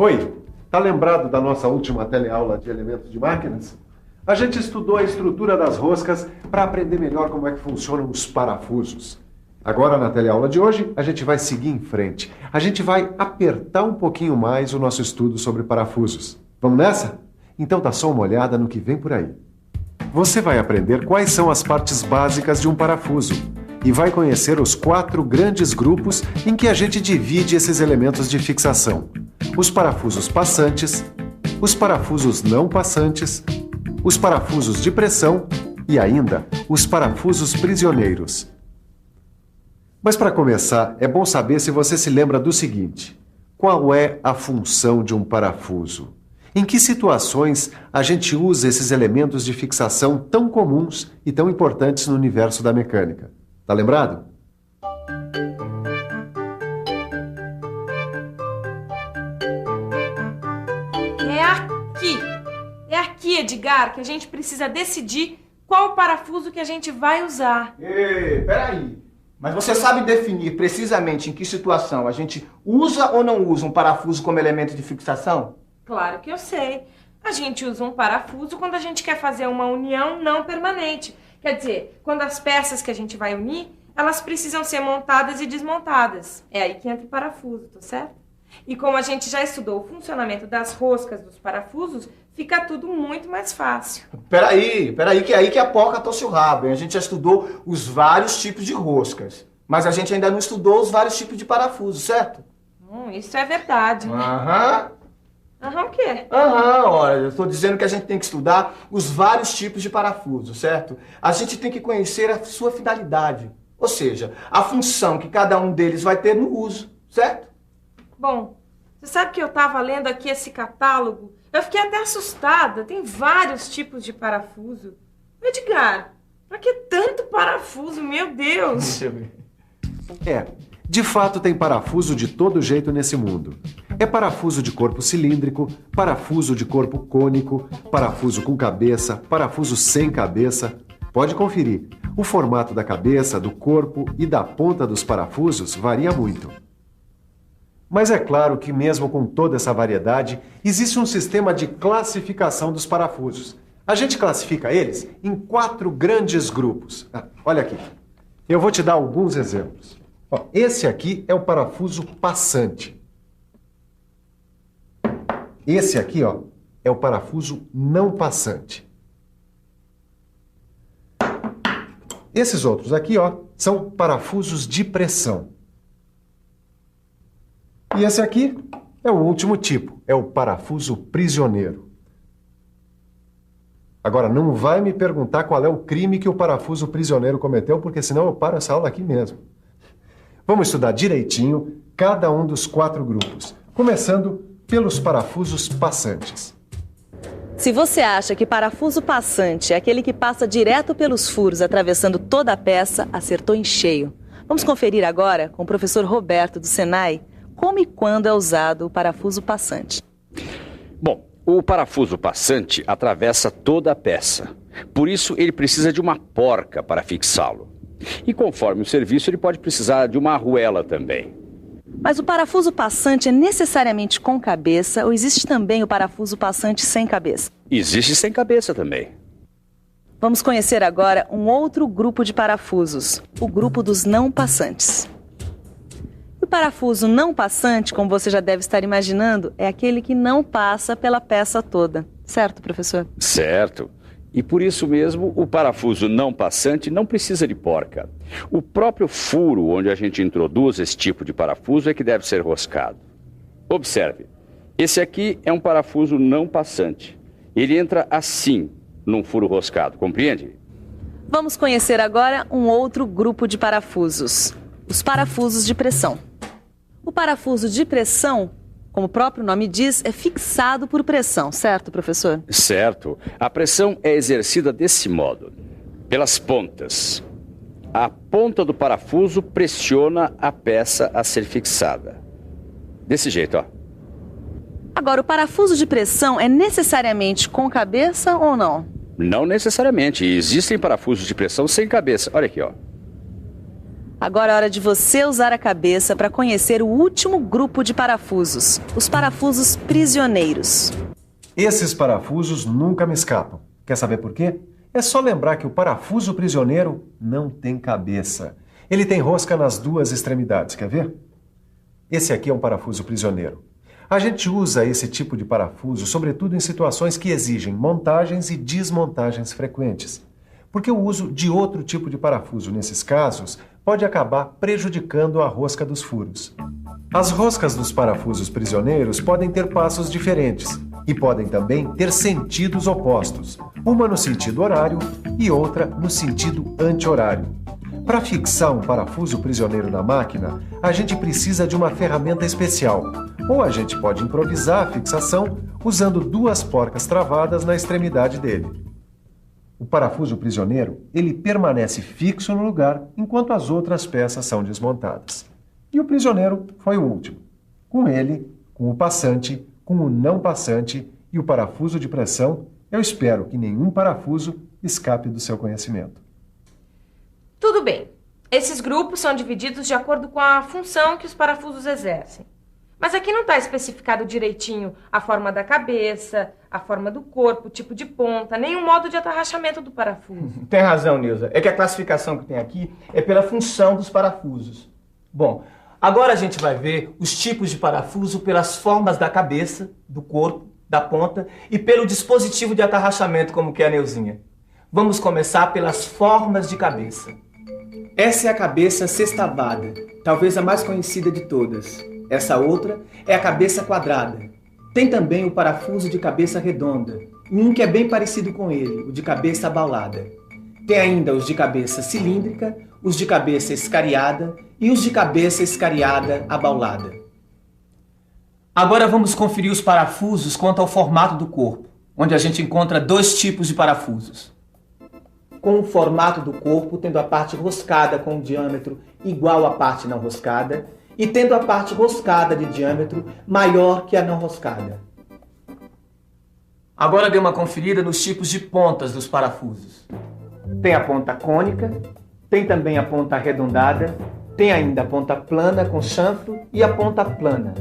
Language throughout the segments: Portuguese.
Oi, tá lembrado da nossa última teleaula de elementos de máquinas? A gente estudou a estrutura das roscas para aprender melhor como é que funcionam os parafusos. Agora, na teleaula de hoje, a gente vai seguir em frente. A gente vai apertar um pouquinho mais o nosso estudo sobre parafusos. Vamos nessa? Então dá só uma olhada no que vem por aí. Você vai aprender quais são as partes básicas de um parafuso e vai conhecer os 4 grandes grupos em que a gente divide esses elementos de fixação: os parafusos passantes, os parafusos não passantes, os parafusos de pressão e ainda os parafusos prisioneiros. Mas para começar, é bom saber se você se lembra do seguinte: qual é a função de um parafuso? Em que situações a gente usa esses elementos de fixação tão comuns e tão importantes no universo da mecânica? Tá lembrado? É aqui, Edgar, que a gente precisa decidir qual parafuso que a gente vai usar. Ei, peraí. Mas você sabe definir precisamente em que situação a gente usa ou não usa um parafuso como elemento de fixação? Claro que eu sei. A gente usa um parafuso quando a gente quer fazer uma união não permanente. Quer dizer, quando as peças que a gente vai unir, elas precisam ser montadas e desmontadas. É aí que entra o parafuso, tá certo? E como a gente já estudou o funcionamento das roscas dos parafusos, fica tudo muito mais fácil. Peraí, que é aí que a porca torce o rabo, hein? A gente já estudou os vários tipos de roscas, mas a gente ainda não estudou os vários tipos de parafusos, certo? Isso é verdade, né? Aham, o quê? Olha, eu estou dizendo que a gente tem que estudar os vários tipos de parafuso, certo? A gente tem que conhecer a sua finalidade, ou seja, a função que cada um deles vai ter no uso, certo? Bom, você sabe que eu estava lendo aqui esse catálogo? Eu fiquei até assustada, tem vários tipos de parafuso. Edgar, pra que tanto parafuso, meu Deus? Deixa eu ver. De fato tem parafuso de todo jeito nesse mundo. É parafuso de corpo cilíndrico, parafuso de corpo cônico, parafuso com cabeça, parafuso sem cabeça. Pode conferir. O formato da cabeça, do corpo e da ponta dos parafusos varia muito. Mas é claro que mesmo com toda essa variedade, existe um sistema de classificação dos parafusos. A gente classifica eles em 4 grandes grupos. Olha aqui. Eu vou te dar alguns exemplos. Esse aqui é o parafuso passante. Esse aqui, é o parafuso não passante. Esses outros aqui, são parafusos de pressão. E esse aqui é o último tipo, é o parafuso prisioneiro. Agora, não vai me perguntar qual é o crime que o parafuso prisioneiro cometeu, porque senão eu paro essa aula aqui mesmo. Vamos estudar direitinho cada um dos 4 grupos, começando pelos parafusos passantes. Se você acha que parafuso passante é aquele que passa direto pelos furos, atravessando toda a peça, acertou em cheio. Vamos conferir agora com o professor Roberto do Senai como e quando é usado o parafuso passante. Bom, o parafuso passante atravessa toda a peça. Por isso, ele precisa de uma porca para fixá-lo. E conforme o serviço, ele pode precisar de uma arruela também. Mas o parafuso passante é necessariamente com cabeça ou existe também o parafuso passante sem cabeça? Existe sem cabeça também. Vamos conhecer agora um outro grupo de parafusos, o grupo dos não passantes. O parafuso não passante, como você já deve estar imaginando, é aquele que não passa pela peça toda. Certo, professor? Certo. E por isso mesmo, o parafuso não passante não precisa de porca. O próprio furo onde a gente introduz esse tipo de parafuso é que deve ser roscado. Observe, esse aqui é um parafuso não passante. Ele entra assim, num furo roscado, compreende? Vamos conhecer agora um outro grupo de parafusos, os parafusos de pressão. O parafuso de pressão, como o próprio nome diz, é fixado por pressão, certo, professor? Certo. A pressão é exercida desse modo, pelas pontas. A ponta do parafuso pressiona a peça a ser fixada. Desse jeito, Agora, o parafuso de pressão é necessariamente com cabeça ou não? Não necessariamente. Existem parafusos de pressão sem cabeça. Olha aqui, Agora é hora de você usar a cabeça para conhecer o último grupo de parafusos, os parafusos prisioneiros. Esses parafusos nunca me escapam. Quer saber por quê? É só lembrar que o parafuso prisioneiro não tem cabeça. Ele tem rosca nas duas extremidades, quer ver? Esse aqui é um parafuso prisioneiro. A gente usa esse tipo de parafuso, sobretudo em situações que exigem montagens e desmontagens frequentes. Porque o uso de outro tipo de parafuso nesses casos pode acabar prejudicando a rosca dos furos. As roscas dos parafusos prisioneiros podem ter passos diferentes e podem também ter sentidos opostos, uma no sentido horário e outra no sentido anti-horário. Para fixar um parafuso prisioneiro na máquina, a gente precisa de uma ferramenta especial, ou a gente pode improvisar a fixação usando duas porcas travadas na extremidade dele. O parafuso prisioneiro, ele permanece fixo no lugar enquanto as outras peças são desmontadas. E o prisioneiro foi o último. Com ele, com o passante, com o não passante e o parafuso de pressão, eu espero que nenhum parafuso escape do seu conhecimento. Tudo bem. Esses grupos são divididos de acordo com a função que os parafusos exercem. Mas aqui não está especificado direitinho a forma da cabeça, a forma do corpo, o tipo de ponta, nem o modo de atarrachamento do parafuso. Tem razão, Neuza. É que a classificação que tem aqui é pela função dos parafusos. Bom, agora a gente vai ver os tipos de parafuso pelas formas da cabeça, do corpo, da ponta e pelo dispositivo de atarrachamento, como que é a Neuzinha. Vamos começar pelas formas de cabeça. Essa é a cabeça sextavada, talvez a mais conhecida de todas. Essa outra é a cabeça quadrada. Tem também o parafuso de cabeça redonda, e um que é bem parecido com ele, o de cabeça abaulada. Tem ainda os de cabeça cilíndrica, os de cabeça escariada e os de cabeça escariada abaulada. Agora vamos conferir os parafusos quanto ao formato do corpo, onde a gente encontra dois tipos de parafusos. Com o formato do corpo, tendo a parte roscada com um diâmetro igual à parte não roscada, e tendo a parte roscada de diâmetro maior que a não roscada. Agora dê uma conferida nos tipos de pontas dos parafusos. Tem a ponta cônica, tem também a ponta arredondada, tem ainda a ponta plana com chanfro e a ponta plana.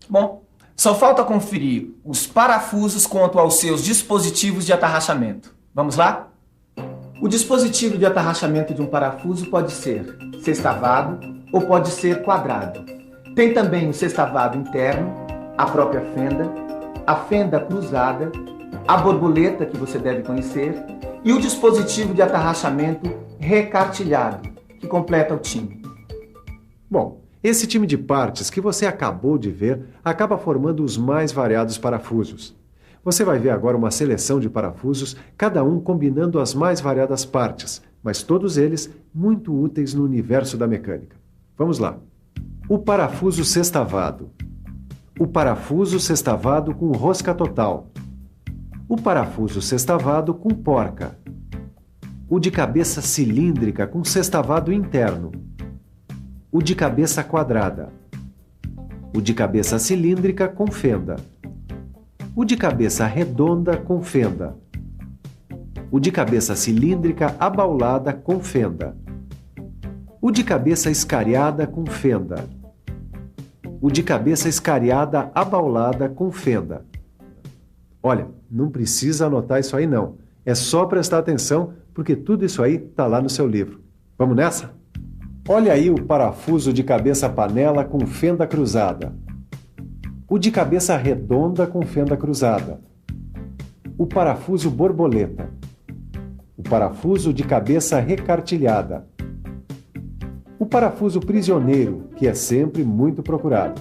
Bom, só falta conferir os parafusos quanto aos seus dispositivos de atarrachamento. Vamos lá? O dispositivo de atarrachamento de um parafuso pode ser sextavado ou pode ser quadrado. Tem também o sextavado interno, a própria fenda, a fenda cruzada, a borboleta, que você deve conhecer, e o dispositivo de atarrachamento recartilhado, que completa o time. Bom, esse time de partes que você acabou de ver acaba formando os mais variados parafusos. Você vai ver agora uma seleção de parafusos, cada um combinando as mais variadas partes, mas todos eles muito úteis no universo da mecânica. Vamos lá. O parafuso sextavado. O parafuso sextavado com rosca total. O parafuso sextavado com porca. O de cabeça cilíndrica com sextavado interno. O de cabeça quadrada. O de cabeça cilíndrica com fenda. O de cabeça redonda com fenda. O de cabeça cilíndrica abaulada com fenda. O de cabeça escariada com fenda. O de cabeça escariada abaulada com fenda. Olha, não precisa anotar isso aí não. É só prestar atenção, porque tudo isso aí está lá no seu livro. Vamos nessa? Olha aí o parafuso de cabeça panela com fenda cruzada. O de cabeça redonda com fenda cruzada. O parafuso borboleta. O parafuso de cabeça recartilhada. O parafuso prisioneiro, que é sempre muito procurado.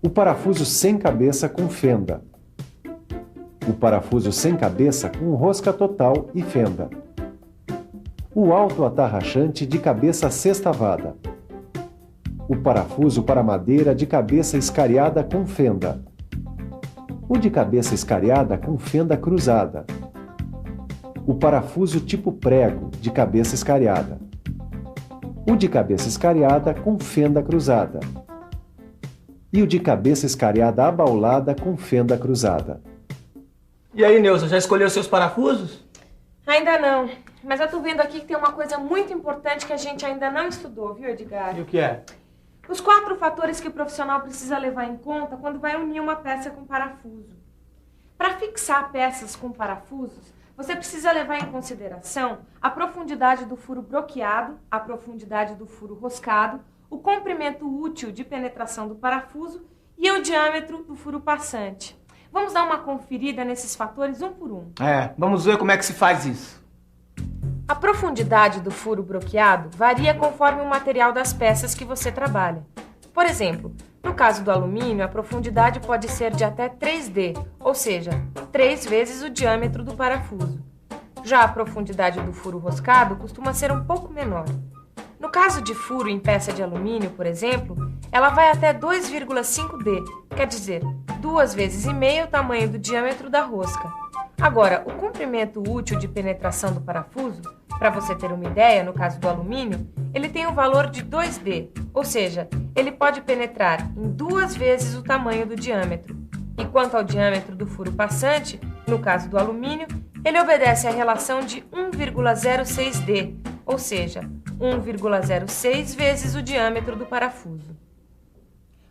O parafuso sem cabeça com fenda. O parafuso sem cabeça com rosca total e fenda. O autoatarrachante de cabeça sextavada. O parafuso para madeira de cabeça escariada com fenda. O de cabeça escariada com fenda cruzada. O parafuso tipo prego de cabeça escariada. O de cabeça escariada com fenda cruzada. E o de cabeça escariada abaulada com fenda cruzada. E aí, Neuza, já escolheu seus parafusos? Ainda não. Mas eu tô vendo aqui que tem uma coisa muito importante que a gente ainda não estudou, viu, Edgar? E o que é? Os 4 fatores que o profissional precisa levar em conta quando vai unir uma peça com parafuso. Para fixar peças com parafusos, você precisa levar em consideração a profundidade do furo broqueado, a profundidade do furo roscado, o comprimento útil de penetração do parafuso e o diâmetro do furo passante. Vamos dar uma conferida nesses fatores um por um. Vamos ver como é que se faz isso. A profundidade do furo broqueado varia conforme o material das peças que você trabalha. Por exemplo, no caso do alumínio, a profundidade pode ser de até 3D, ou seja, 3 vezes o diâmetro do parafuso. Já a profundidade do furo roscado costuma ser um pouco menor. No caso de furo em peça de alumínio, por exemplo, ela vai até 2,5D, quer dizer, 2 vezes e meio o tamanho do diâmetro da rosca. Agora, o comprimento útil de penetração do parafuso, para você ter uma ideia, no caso do alumínio, ele tem o valor de 2D, ou seja, ele pode penetrar em 2 vezes o tamanho do diâmetro. E quanto ao diâmetro do furo passante, no caso do alumínio, ele obedece à relação de 1,06D, ou seja, 1,06 vezes o diâmetro do parafuso.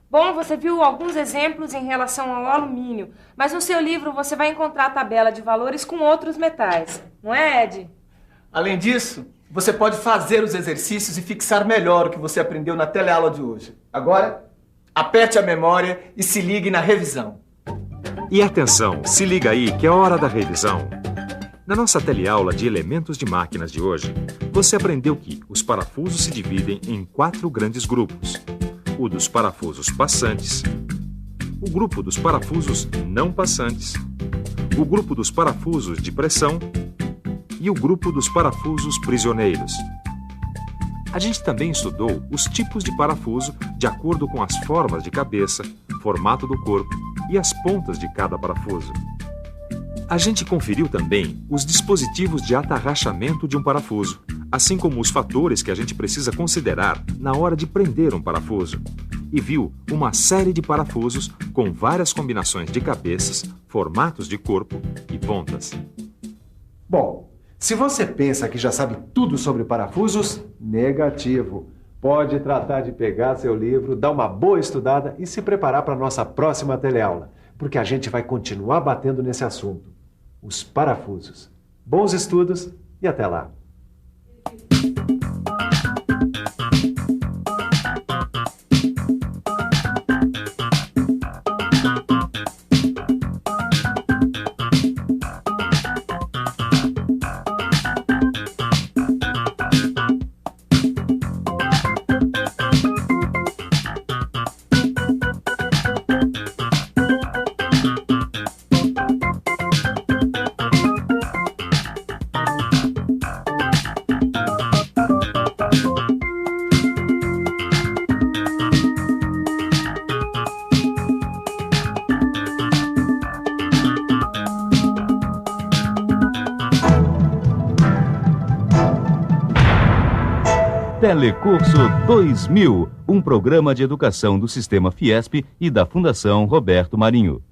Bom, você viu alguns exemplos em relação ao alumínio, mas no seu livro você vai encontrar a tabela de valores com outros metais, não é, Ed? Além disso, você pode fazer os exercícios e fixar melhor o que você aprendeu na teleaula de hoje. Agora, aperte a memória e se ligue na revisão. E atenção, se liga aí que é hora da revisão. Na nossa teleaula de elementos de máquinas de hoje, você aprendeu que os parafusos se dividem em 4 grandes grupos. O dos parafusos passantes, o grupo dos parafusos não passantes, o grupo dos parafusos de pressão e o grupo dos parafusos prisioneiros. A gente também estudou os tipos de parafuso de acordo com as formas de cabeça, formato do corpo e as pontas de cada parafuso. A gente conferiu também os dispositivos de atarrachamento de um parafuso, assim como os fatores que a gente precisa considerar na hora de prender um parafuso. E viu uma série de parafusos com várias combinações de cabeças, formatos de corpo e pontas. Bom, se você pensa que já sabe tudo sobre parafusos, negativo. Pode tratar de pegar seu livro, dar uma boa estudada e se preparar para a nossa próxima teleaula, porque a gente vai continuar batendo nesse assunto. Os parafusos. Bons estudos e até lá! Telecurso 2000, um programa de educação do Sistema Fiesp e da Fundação Roberto Marinho.